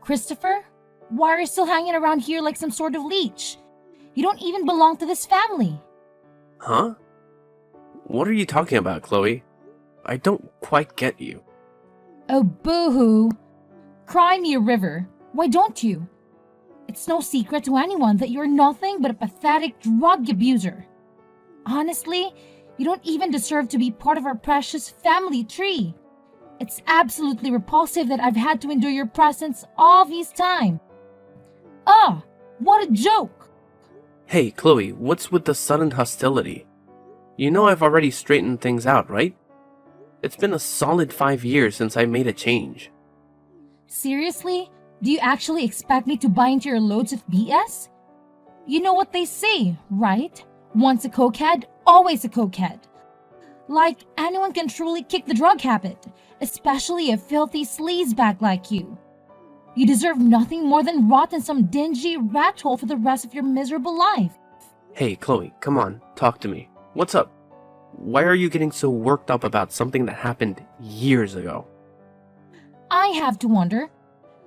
Christopher, why are you still hanging around here like some sort of leech? You don't even belong to this family. Huh? What are you talking about, Chloe? I don't quite get you. Oh, boo-hoo. Cry me a river. Why don't you? It's no secret to anyone that you're nothing but a pathetic drug abuser. Honestly, you don't even deserve to be part of our precious family tree. It's absolutely repulsive that I've had to endure your presence all this time. Ah, what a joke! Hey, Chloe, what's with the sudden hostility? You know I've already straightened things out, right? It's been a solid 5 years since I made a change. Seriously? Do you actually expect me to buy into your loads of BS? You know what they say, right? Once a cokehead, always a cokehead. Like, anyone can truly kick the drug habit, especially a filthy sleazebag like you. You deserve nothing more than rot in some dingy rat hole for the rest of your miserable life. Hey, Chloe, come on, talk to me. What's up? Why are you getting so worked up about something that happened years ago? I have to wonder,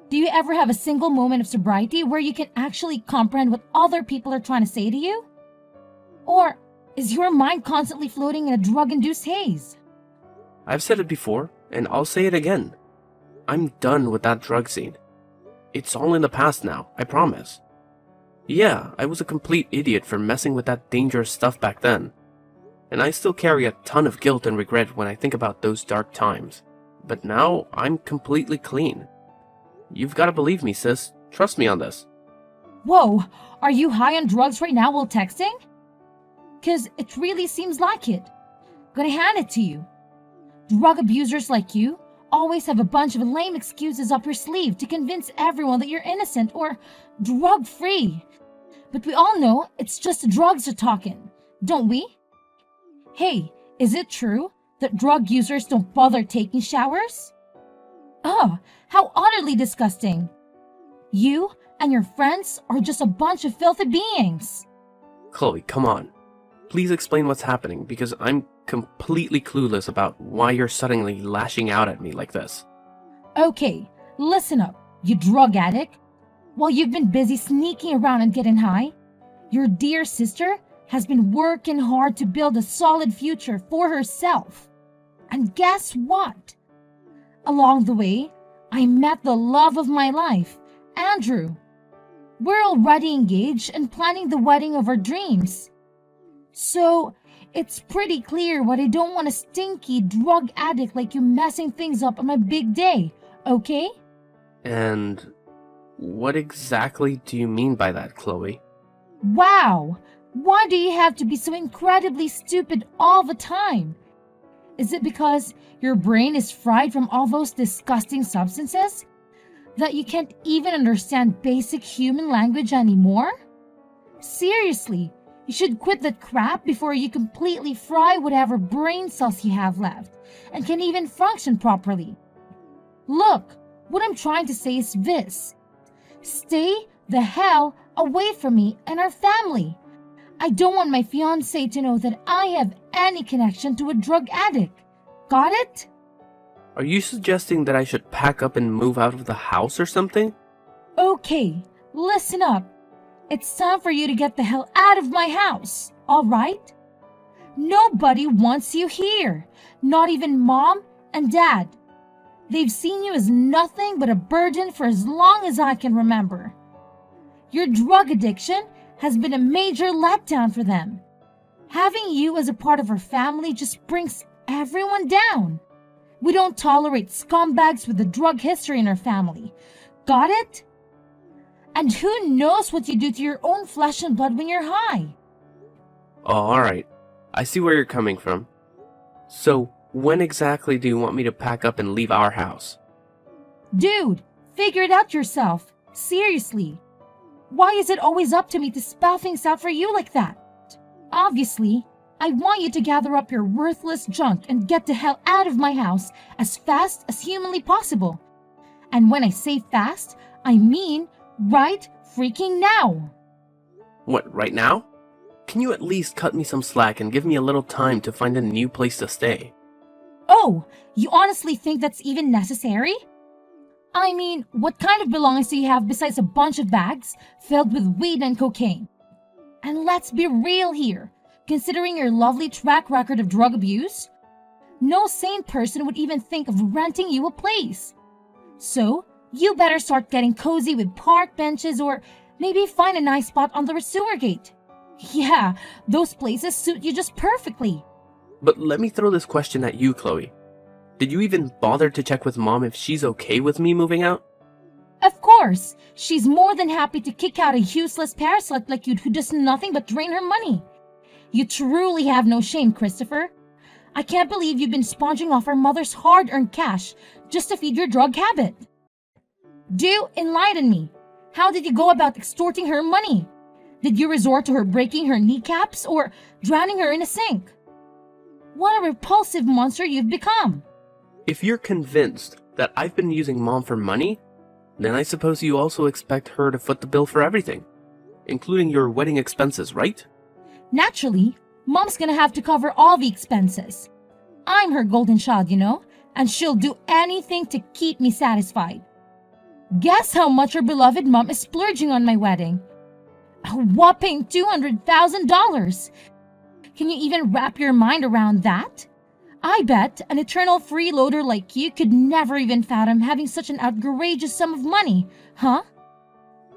do you ever have a single moment of sobriety where you can actually comprehend what other people are trying to say to you? Or is your mind constantly floating in a drug-induced haze? I've said it before, and I'll say it again. I'm done with that drug scene. It's all in the past now, I promise. Yeah, I was a complete idiot for messing with that dangerous stuff back then. And I still carry a ton of guilt and regret when I think about those dark times. But now, I'm completely clean. You've got to believe me, sis. Trust me on this. Whoa, are you high on drugs right now while texting? 'Cause it really seems like it. Gonna hand it to you. Drug abusers like you always have a bunch of lame excuses up your sleeve to convince everyone that you're innocent or drug-free. But we all know it's just the drugs are talking, don't we? Hey, is it true that drug users don't bother taking showers? Oh, how utterly disgusting. You and your friends are just a bunch of filthy beings. Chloe, come on. Please explain what's happening, because I'm completely clueless about why you're suddenly lashing out at me like this. Okay, listen up, you drug addict. While you've been busy sneaking around and getting high, your dear sister has been working hard to build a solid future for herself. And guess what? Along the way, I met the love of my life, Andrew. We're already engaged and planning the wedding of our dreams. So, it's pretty clear why I don't want a stinky drug addict like you messing things up on my big day, okay? And what exactly do you mean by that, Chloe? Wow! Why do you have to be so incredibly stupid all the time? Is it because your brain is fried from all those disgusting substances? That you can't even understand basic human language anymore? Seriously, you should quit that crap before you completely fry whatever brain cells you have left and can even function properly. Look, what I'm trying to say is this. Stay the hell away from me and our family. I don't want my fiancé to know that I have any connection to a drug addict. Got it? Are you suggesting that I should pack up and move out of the house or something? Okay, listen up. It's time for you to get the hell out of my house, all right? Nobody wants you here, not even Mom and Dad. They've seen you as nothing but a burden for as long as I can remember. Your drug addiction has been a major letdown for them. Having you as a part of our family just brings everyone down. We don't tolerate scumbags with a drug history in our family. Got it? And who knows what you do to your own flesh and blood when you're high? Oh, alright. I see where you're coming from. So, when exactly do you want me to pack up and leave our house? Dude, figure it out yourself. Seriously. Why is it always up to me to spell things out for you like that? Obviously, I want you to gather up your worthless junk and get the hell out of my house as fast as humanly possible. And when I say fast, I mean right freaking now. What, right now? Can you at least cut me some slack and give me a little time to find a new place to stay? Oh, you honestly think that's even necessary? I mean, what kind of belongings do you have besides a bunch of bags filled with weed and cocaine? And let's be real here. Considering your lovely track record of drug abuse, no sane person would even think of renting you a place. So, you better start getting cozy with park benches or maybe find a nice spot on the sewer gate. Yeah, those places suit you just perfectly. But let me throw this question at you, Chloe. Did you even bother to check with Mom if she's okay with me moving out? Of course, she's more than happy to kick out a useless parasite like you who does nothing but drain her money. You truly have no shame, Christopher. I can't believe you've been sponging off our mother's hard-earned cash just to feed your drug habit. Do enlighten me. How did you go about extorting her money? Did you resort to her breaking her kneecaps or drowning her in a sink? What a repulsive monster you've become. If you're convinced that I've been using Mom for money, then I suppose you also expect her to foot the bill for everything, including your wedding expenses, right? Naturally, Mom's gonna have to cover all the expenses. I'm her golden child, you know, and she'll do anything to keep me satisfied. Guess how much her beloved Mom is splurging on my wedding? A whopping $200,000! Can you even wrap your mind around that? I bet an eternal freeloader like you could never even fathom having such an outrageous sum of money, huh?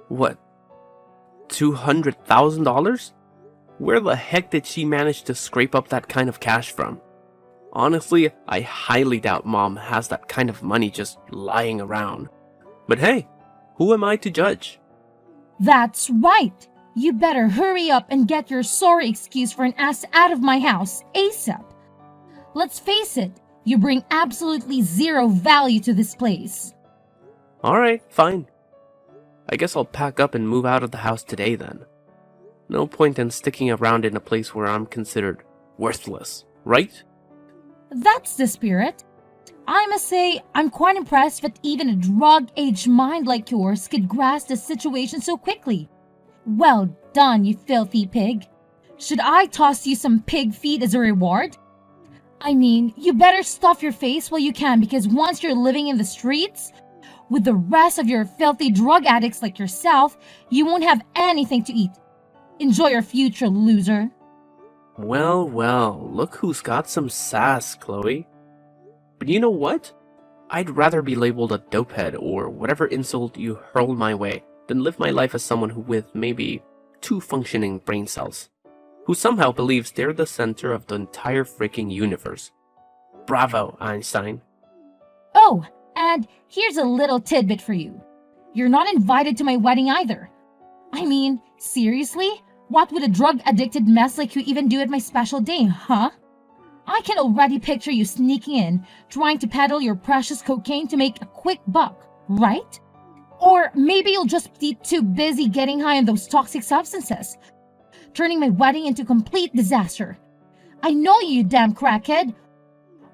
What? $200,000? Where the heck did she manage to scrape up that kind of cash from? Honestly, I highly doubt Mom has that kind of money just lying around. But hey, who am I to judge? That's right! You better hurry up and get your sorry excuse for an ass out of my house ASAP. Let's face it, you bring absolutely zero value to this place. Alright, fine. I guess I'll pack up and move out of the house today then. No point in sticking around in a place where I'm considered worthless, right? That's the spirit. I must say, I'm quite impressed that even a drug-aged mind like yours could grasp the situation so quickly. Well done, you filthy pig. Should I toss you some pig feet as a reward? I mean, you better stuff your face while you can because once you're living in the streets, with the rest of your filthy drug addicts like yourself, you won't have anything to eat. Enjoy your future, loser. Well, well, look who's got some sass, Chloe. But you know what? I'd rather be labeled a dopehead or whatever insult you hurl my way than live my life as someone who with maybe 2 functioning brain cells, who somehow believes they're the center of the entire freaking universe. Bravo, Einstein. Oh, and here's a little tidbit for you. You're not invited to my wedding either. I mean, seriously? What would a drug-addicted mess like you even do at my special day, huh? I can already picture you sneaking in, trying to peddle your precious cocaine to make a quick buck, right? Or maybe you'll just be too busy getting high on those toxic substances, turning my wedding into complete disaster. I know you damn crackhead.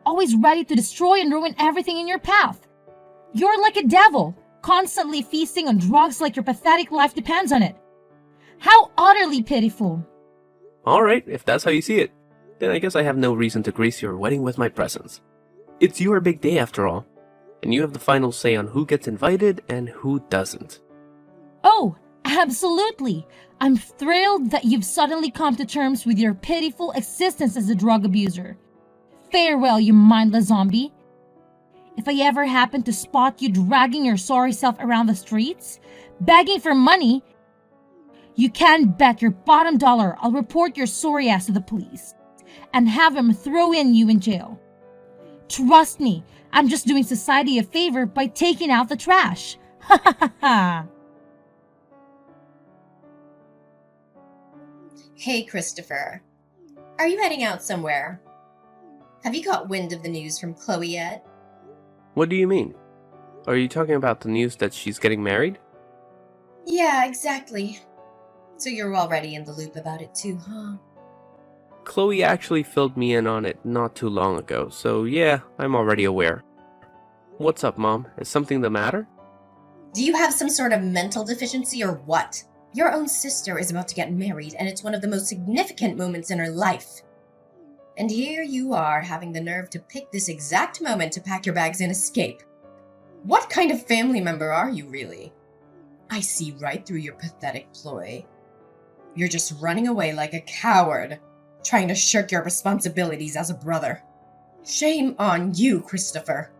Always ready to destroy and ruin everything in your path. You're like a devil, constantly feasting on drugs like your pathetic life depends on it. How utterly pitiful. Alright, if that's how you see it, then I guess I have no reason to grace your wedding with my presence. It's your big day after all, and you have the final say on who gets invited and who doesn't. Oh, absolutely. I'm thrilled that you've suddenly come to terms with your pitiful existence as a drug abuser. Farewell, you mindless zombie. If I ever happen to spot you dragging your sorry self around the streets, begging for money, you can bet your bottom dollar I'll report your sorry ass to the police and have him throw you in jail. Trust me, I'm just doing society a favor by taking out the trash. Ha ha ha ha. Hey, Christopher. Are you heading out somewhere? Have you got wind of the news from Chloe yet? What do you mean? Are you talking about the news that she's getting married? Yeah, exactly. So you're already in the loop about it too, huh? Chloe actually filled me in on it not too long ago, so yeah, I'm already aware. What's up, Mom? Is something the matter? Do you have some sort of mental deficiency or what? Your own sister is about to get married, and it's one of the most significant moments in her life. And here you are having the nerve to pick this exact moment to pack your bags and escape. What kind of family member are you, really? I see right through your pathetic ploy. You're just running away like a coward, trying to shirk your responsibilities as a brother. Shame on you, Christopher.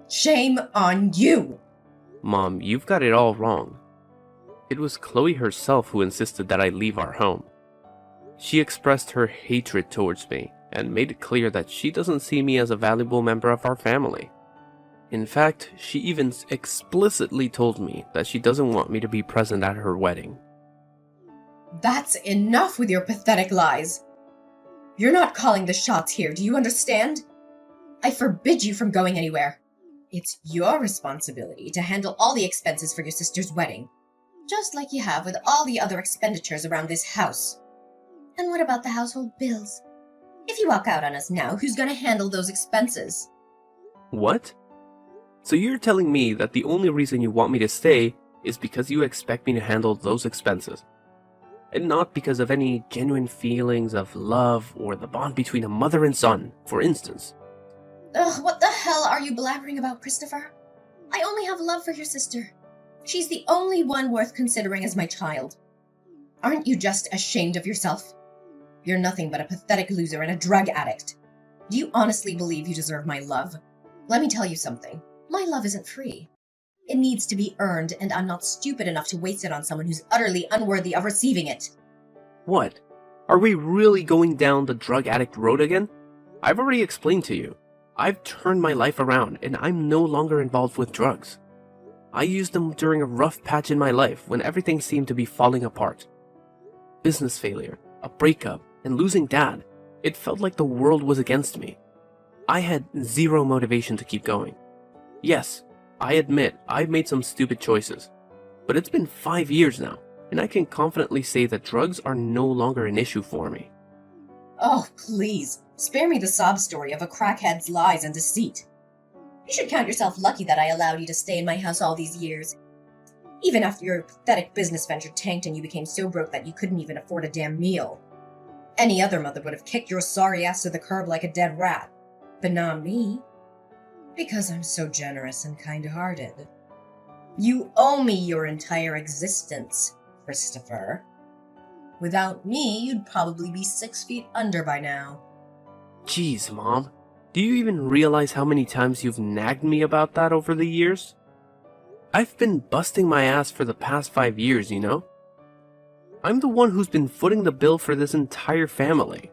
Shame on you! Mom, you've got it all wrong. It was Chloe herself who insisted that I leave our home. She expressed her hatred towards me and made it clear that she doesn't see me as a valuable member of our family. In fact, she even explicitly told me that she doesn't want me to be present at her wedding. That's enough with your pathetic lies. You're not calling the shots here, do you understand? I forbid you from going anywhere. It's your responsibility to handle all the expenses for your sister's wedding, just like you have with all the other expenditures around this house. And what about the household bills? If you walk out on us now, who's going to handle those expenses? What? So you're telling me that the only reason you want me to stay is because you expect me to handle those expenses, and not because of any genuine feelings of love or the bond between a mother and son, for instance? Ugh, what the hell are you blabbering about, Christopher? I only have love for your sister. She's the only one worth considering as my child. Aren't you just ashamed of yourself? You're nothing but a pathetic loser and a drug addict. Do you honestly believe you deserve my love? Let me tell you something. My love isn't free. It needs to be earned, and I'm not stupid enough to waste it on someone who's utterly unworthy of receiving it. What? Are we really going down the drug addict road again? I've already explained to you. I've turned my life around, and I'm no longer involved with drugs. I used them during a rough patch in my life when everything seemed to be falling apart. Business failure, a breakup, and losing Dad. It felt like the world was against me. I had zero motivation to keep going. Yes, I admit I've made some stupid choices, but it's been 5 years now, and I can confidently say that drugs are no longer an issue for me. Oh, please, spare me the sob story of a crackhead's lies and deceit. You should count yourself lucky that I allowed you to stay in my house all these years, even after your pathetic business venture tanked and you became so broke that you couldn't even afford a damn meal. Any other mother would have kicked your sorry ass to the curb like a dead rat, but not me. Because I'm so generous and kind-hearted. You owe me your entire existence, Christopher. Without me, you'd probably be 6 feet under by now. Jeez, Mom. Do you even realize how many times you've nagged me about that over the years? I've been busting my ass for the past 5 years, you know? I'm the one who's been footing the bill for this entire family.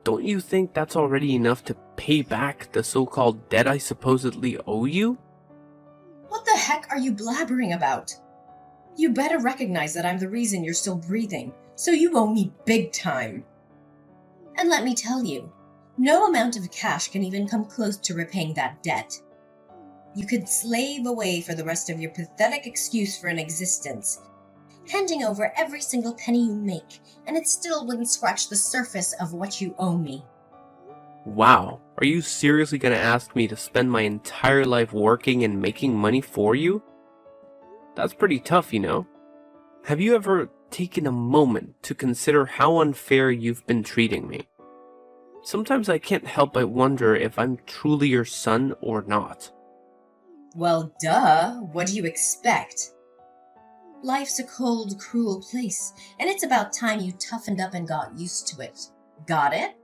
Don't you think that's already enough to pay back the so-called debt I supposedly owe you? What the heck are you blabbering about? You better recognize that I'm the reason you're still breathing, so you owe me big time. And let me tell you, no amount of cash can even come close to repaying that debt. You could slave away for the rest of your pathetic excuse for an existence, handing over every single penny you make, and it still wouldn't scratch the surface of what you owe me. Wow, are you seriously gonna ask me to spend my entire life working and making money for you? That's pretty tough, you know? Have you ever taken a moment to consider how unfair you've been treating me? Sometimes I can't help but wonder if I'm truly your son or not. Well, duh, what do you expect? Life's a cold, cruel place, and it's about time you toughened up and got used to it. Got it?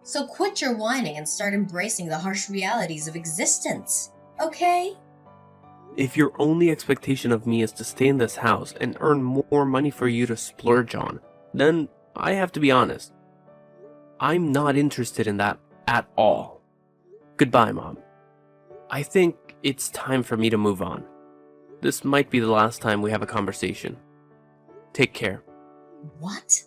So quit your whining and start embracing the harsh realities of existence, okay? If your only expectation of me is to stay in this house and earn more money for you to splurge on, then I have to be honest. I'm not interested in that at all. Goodbye, Mom. I think it's time for me to move on. This might be the last time we have a conversation. Take care. What?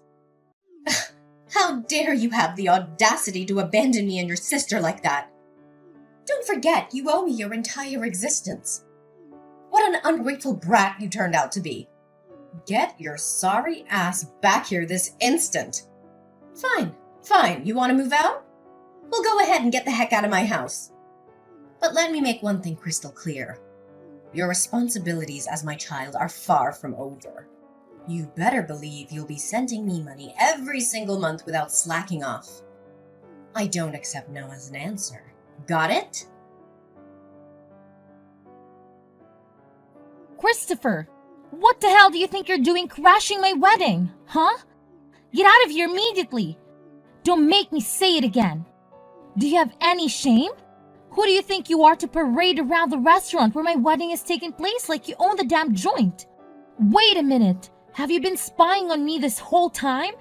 How dare you have the audacity to abandon me and your sister like that? Don't forget, you owe me your entire existence. What an ungrateful brat you turned out to be. Get your sorry ass back here this instant. Fine, you want to move out? Well, go ahead and get the heck out of my house. But let me make one thing crystal clear. Your responsibilities as my child are far from over. You better believe you'll be sending me money every single month without slacking off. I don't accept no as an answer. Got it? Christopher, what the hell do you think you're doing crashing my wedding? Huh? Get out of here immediately. Don't make me say it again. Do you have any shame? Who do you think you are to parade around the restaurant where my wedding is taking place like you own the damn joint? Wait a minute. Have you been spying on me this whole time?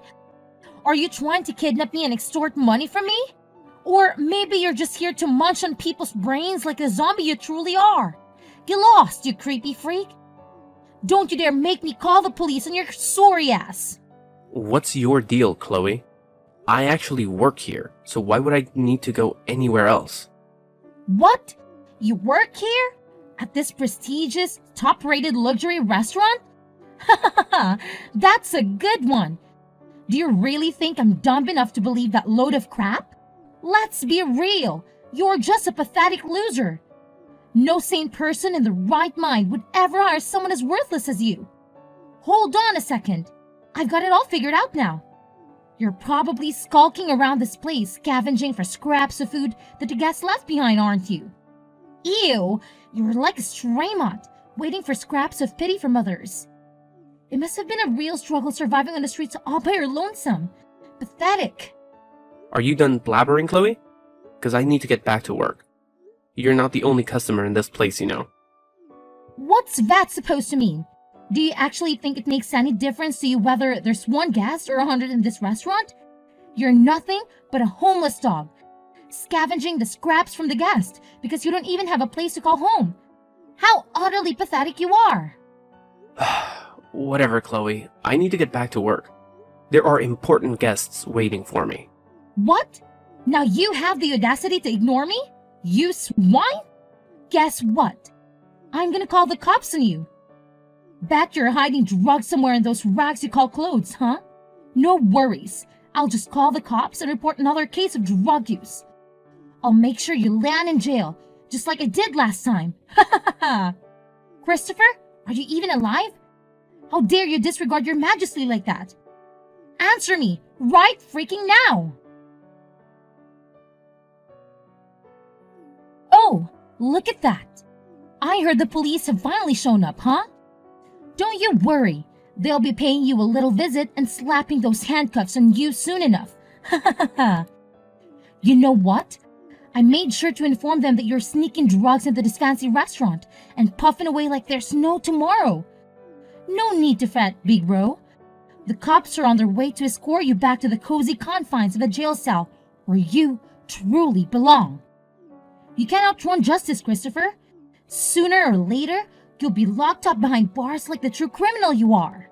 Are you trying to kidnap me and extort money from me? Or maybe you're just here to munch on people's brains like the zombie you truly are. Get lost, you creepy freak. Don't you dare make me call the police on your sorry ass. What's your deal, Chloe? I actually work here, so why would I need to go anywhere else? What? You work here? At this prestigious, top-rated luxury restaurant? That's a good one. Do you really think I'm dumb enough to believe that load of crap? Let's be real. You're just a pathetic loser. No sane person in the right mind would ever hire someone as worthless as you. Hold on a second. I've got it all figured out now. You're probably skulking around this place, scavenging for scraps of food that the guests left behind, aren't you? Ew, you're like a stray mutt, waiting for scraps of pity from others. It must have been a real struggle surviving on the streets all by your lonesome. Pathetic. Are you done blabbering, Chloe? Because I need to get back to work. You're not the only customer in this place, you know. What's that supposed to mean? Do you actually think it makes any difference to you whether there's one guest or 100 in this restaurant? You're nothing but a homeless dog, scavenging the scraps from the guest because you don't even have a place to call home. How utterly pathetic you are! Whatever, Chloe. I need to get back to work. There are important guests waiting for me. What? Now you have the audacity to ignore me? You swine? Guess what? I'm gonna call the cops on you. Bet you're hiding drugs somewhere in those rags you call clothes, huh? No worries. I'll just call the cops and report another case of drug use. I'll make sure you land in jail, just like I did last time. Christopher, are you even alive? How dare you disregard your majesty like that? Answer me, right freaking now! Oh, look at that. I heard the police have finally shown up, huh? Don't you worry. They'll be paying you a little visit and slapping those handcuffs on you soon enough. You know what? I made sure to inform them that you're sneaking drugs into this fancy restaurant and puffing away like there's no tomorrow. No need to fret, big bro. The cops are on their way to escort you back to the cozy confines of a jail cell where you truly belong. You can't outrun justice, Christopher. Sooner or later, you'll be locked up behind bars like the true criminal you are.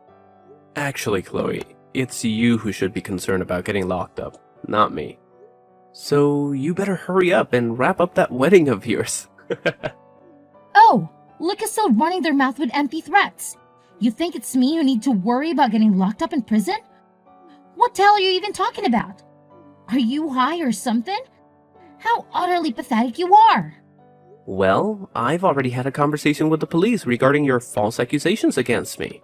Actually, Chloe, it's you who should be concerned about getting locked up, not me. So you better hurry up and wrap up that wedding of yours. Oh, look is still running their mouth with empty threats. You think it's me who need to worry about getting locked up in prison? What the hell are you even talking about? Are you high or something? How utterly pathetic you are. Well, I've already had a conversation with the police regarding your false accusations against me.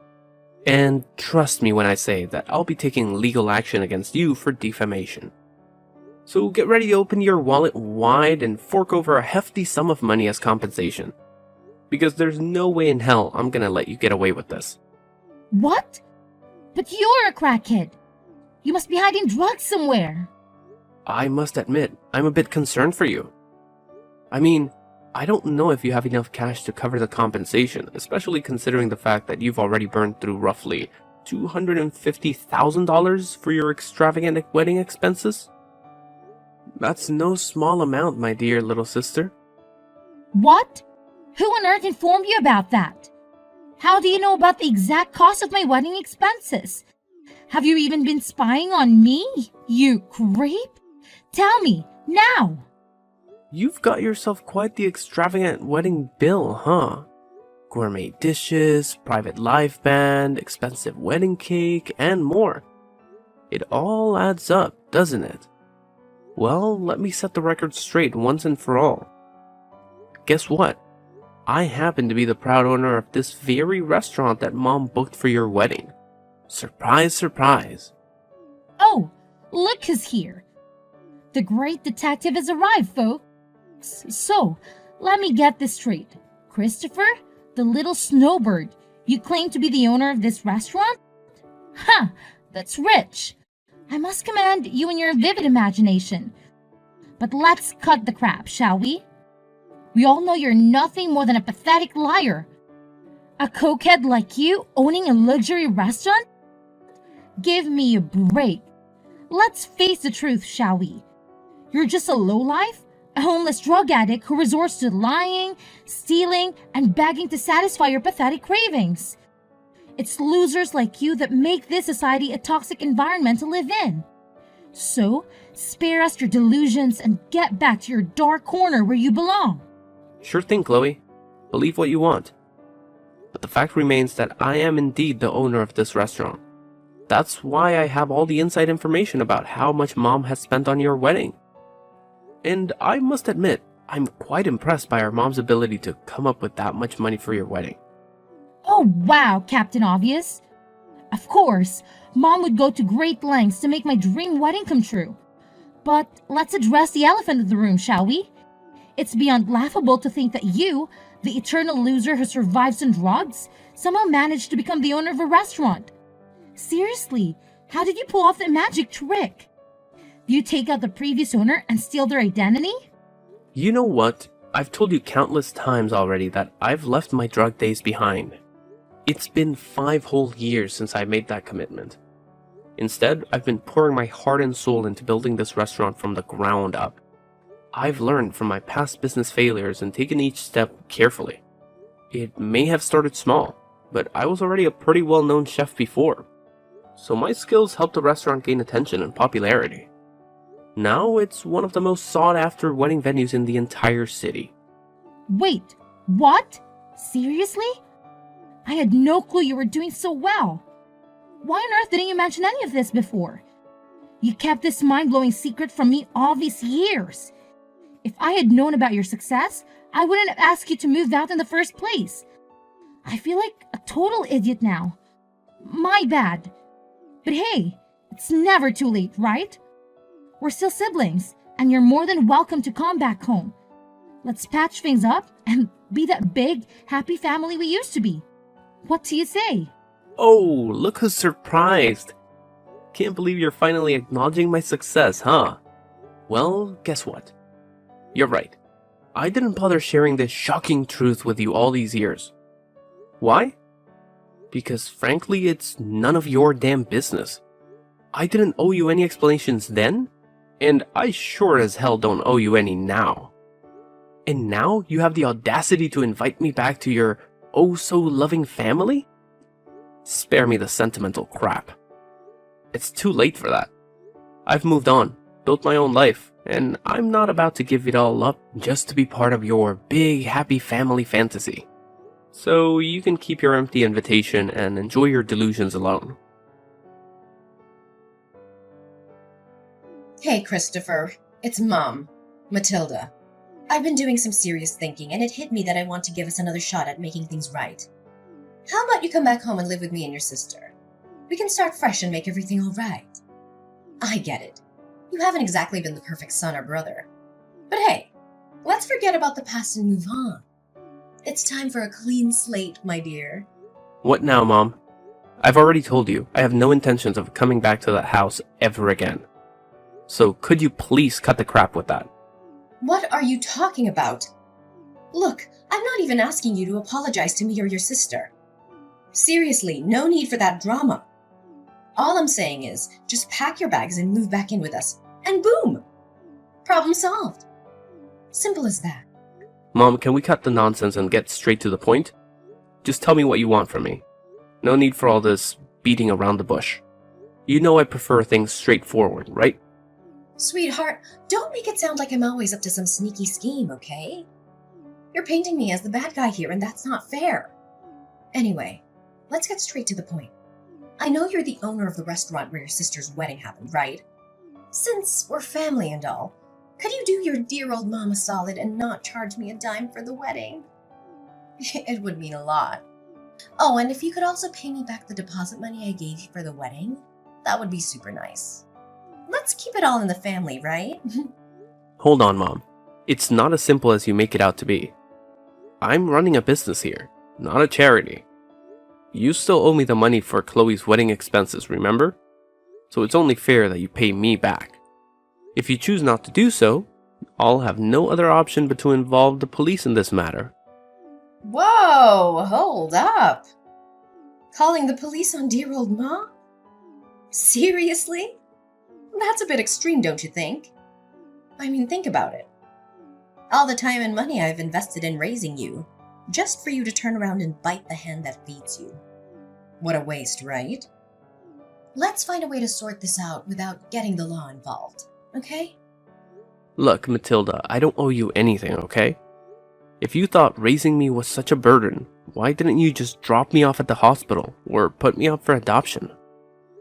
And trust me when I say that I'll be taking legal action against you for defamation. So get ready to open your wallet wide and fork over a hefty sum of money as compensation. Because there's no way in hell I'm gonna let you get away with this. What? But you're a crackhead. You must be hiding drugs somewhere. I must admit, I'm a bit concerned for you. I mean, I don't know if you have enough cash to cover the compensation, especially considering the fact that you've already burned through roughly $250,000 for your extravagant wedding expenses. That's no small amount, my dear little sister. What? Who on earth informed you about that? How do you know about the exact cost of my wedding expenses? Have you even been spying on me, you creep? Tell me, now! You've got yourself quite the extravagant wedding bill, huh? Gourmet dishes, private live band, expensive wedding cake, and more. It all adds up, doesn't it? Well, let me set the record straight once and for all. Guess what? I happen to be the proud owner of this very restaurant that Mom booked for your wedding. Surprise, surprise. Oh, look who's here. The great detective has arrived, folks. So, let me get this straight. Christopher, the little snowbird, you claim to be the owner of this restaurant? Ha! That's rich. I must commend you and your vivid imagination. But let's cut the crap, shall we? We all know you're nothing more than a pathetic liar. A cokehead like you owning a luxury restaurant? Give me a break. Let's face the truth, shall we? You're just a lowlife, a homeless drug addict who resorts to lying, stealing, and begging to satisfy your pathetic cravings. It's losers like you that make this society a toxic environment to live in. So, spare us your delusions and get back to your dark corner where you belong. Sure thing, Chloe. Believe what you want. But the fact remains that I am indeed the owner of this restaurant. That's why I have all the inside information about how much Mom has spent on your wedding. And I must admit, I'm quite impressed by our mom's ability to come up with that much money for your wedding. Oh wow, Captain Obvious. Of course, Mom would go to great lengths to make my dream wedding come true. But let's address the elephant in the room, shall we? It's beyond laughable to think that you, the eternal loser who survives on drugs, somehow managed to become the owner of a restaurant. Seriously, how did you pull off that magic trick? Do you take out the previous owner and steal their identity? You know what? I've told you countless times already that I've left my drug days behind. It's been 5 whole years since I made that commitment. Instead, I've been pouring my heart and soul into building this restaurant from the ground up. I've learned from my past business failures and taken each step carefully. It may have started small, but I was already a pretty well-known chef before. So my skills helped the restaurant gain attention and popularity. Now it's one of the most sought-after wedding venues in the entire city. Wait, what? Seriously? I had no clue you were doing so well. Why on earth didn't you mention any of this before? You kept this mind-blowing secret from me all these years. If I had known about your success, I wouldn't have asked you to move out in the first place. I feel like a total idiot now. My bad. But hey, it's never too late, right? We're still siblings, and you're more than welcome to come back home. Let's patch things up and be that big, happy family we used to be. What do you say? Oh, look who's surprised. Can't believe you're finally acknowledging my success, huh? Well, guess what? You're right. I didn't bother sharing this shocking truth with you all these years. Why? Because frankly, it's none of your damn business. I didn't owe you any explanations then, and I sure as hell don't owe you any now. And now you have the audacity to invite me back to your oh-so-loving family? Spare me the sentimental crap. It's too late for that. I've moved on, built my own life, and I'm not about to give it all up just to be part of your big, happy family fantasy. So you can keep your empty invitation and enjoy your delusions alone. Hey, Christopher. It's Mom, Matilda. I've been doing some serious thinking, and it hit me that I want to give us another shot at making things right. How about you come back home and live with me and your sister? We can start fresh and make everything all right. I get it. You haven't exactly been the perfect son or brother. But hey, let's forget about the past and move on. It's time for a clean slate, my dear. What now, Mom? I've already told you, I have no intentions of coming back to that house ever again. So could you please cut the crap with that? What are you talking about? Look, I'm not even asking you to apologize to me or your sister. Seriously, no need for that drama. All I'm saying is, just pack your bags and move back in with us, and boom! Problem solved. Simple as that. Mom, can we cut the nonsense and get straight to the point? Just tell me what you want from me. No need for all this beating around the bush. You know I prefer things straightforward, right? Sweetheart, don't make it sound like I'm always up to some sneaky scheme, okay? You're painting me as the bad guy here, and that's not fair. Anyway, let's get straight to the point. I know you're the owner of the restaurant where your sister's wedding happened, right? Since we're family and all, could you do your dear old mom a solid and not charge me a dime for the wedding? It would mean a lot. Oh, and if you could also pay me back the deposit money I gave you for the wedding, that would be super nice. Let's keep it all in the family, right? Hold on, Mom. It's not as simple as you make it out to be. I'm running a business here, not a charity. You still owe me the money for Chloe's wedding expenses, remember? So it's only fair that you pay me back. If you choose not to do so, I'll have no other option but to involve the police in this matter. Whoa, hold up. Calling the police on dear old Ma? Seriously? That's a bit extreme, don't you think? I mean, think about it. All the time and money I've invested in raising you, just for you to turn around and bite the hand that feeds you. What a waste, right? Let's find a way to sort this out without getting the law involved, okay? Look, Matilda, I don't owe you anything, okay? If you thought raising me was such a burden, why didn't you just drop me off at the hospital or put me up for adoption?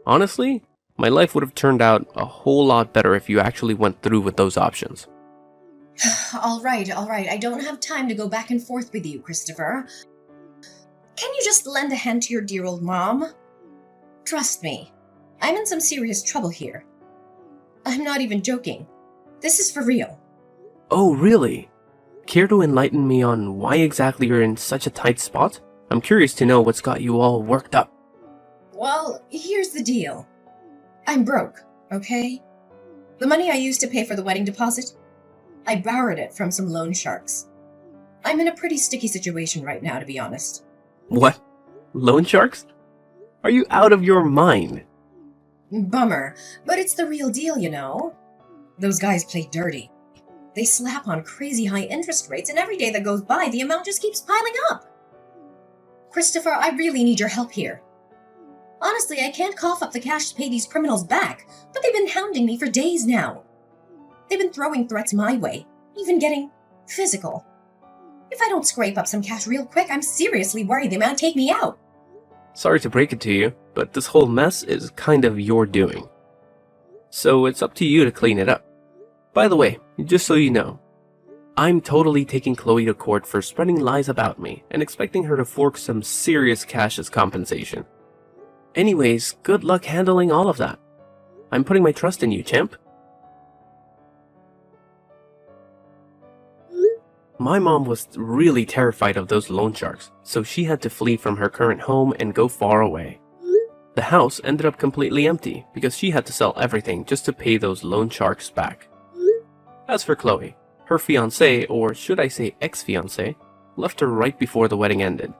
Honestly, my life would have turned out a whole lot better if you actually went through with those options. All right. I don't have time to go back and forth with you, Christopher. Can you just lend a hand to your dear old mom? Trust me, I'm in some serious trouble here. I'm not even joking. This is for real. Oh, really? Care to enlighten me on why exactly you're in such a tight spot? I'm curious to know what's got you all worked up. Well, here's the deal. I'm broke, okay? The money I used to pay for the wedding deposit, I borrowed it from some loan sharks. I'm in a pretty sticky situation right now, to be honest. What? Loan sharks? Are you out of your mind? Bummer, but it's the real deal, you know? Those guys play dirty. They slap on crazy high interest rates, and every day that goes by, the amount just keeps piling up. Christopher, I really need your help here. Honestly, I can't cough up the cash to pay these criminals back, but they've been hounding me for days now. They've been throwing threats my way, even getting physical. If I don't scrape up some cash real quick, I'm seriously worried they might take me out. Sorry to break it to you, but this whole mess is kind of your doing. So it's up to you to clean it up. By the way, just so you know, I'm totally taking Chloe to court for spreading lies about me and expecting her to fork some serious cash as compensation. Anyways, good luck handling all of that. I'm putting my trust in you, champ. My mom was really terrified of those loan sharks, so she had to flee from her current home and go far away. The house ended up completely empty because she had to sell everything just to pay those loan sharks back. As for Chloe, her fiancé, or should I say ex-fiancé, left her right before the wedding ended.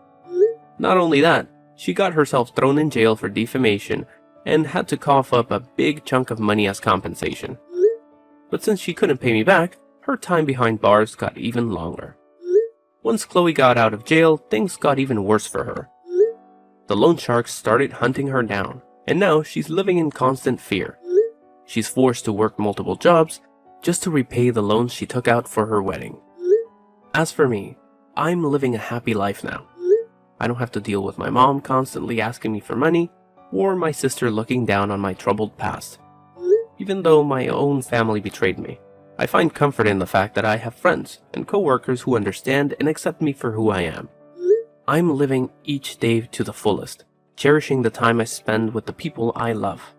Not only that, she got herself thrown in jail for defamation and had to cough up a big chunk of money as compensation. But since she couldn't pay me back, her time behind bars got even longer. Once Chloe got out of jail, things got even worse for her. The loan sharks started hunting her down, and now she's living in constant fear. She's forced to work multiple jobs just to repay the loans she took out for her wedding. As for me, I'm living a happy life now. I don't have to deal with my mom constantly asking me for money, or my sister looking down on my troubled past. Even though my own family betrayed me, I find comfort in the fact that I have friends and coworkers who understand and accept me for who I am. I'm living each day to the fullest, cherishing the time I spend with the people I love.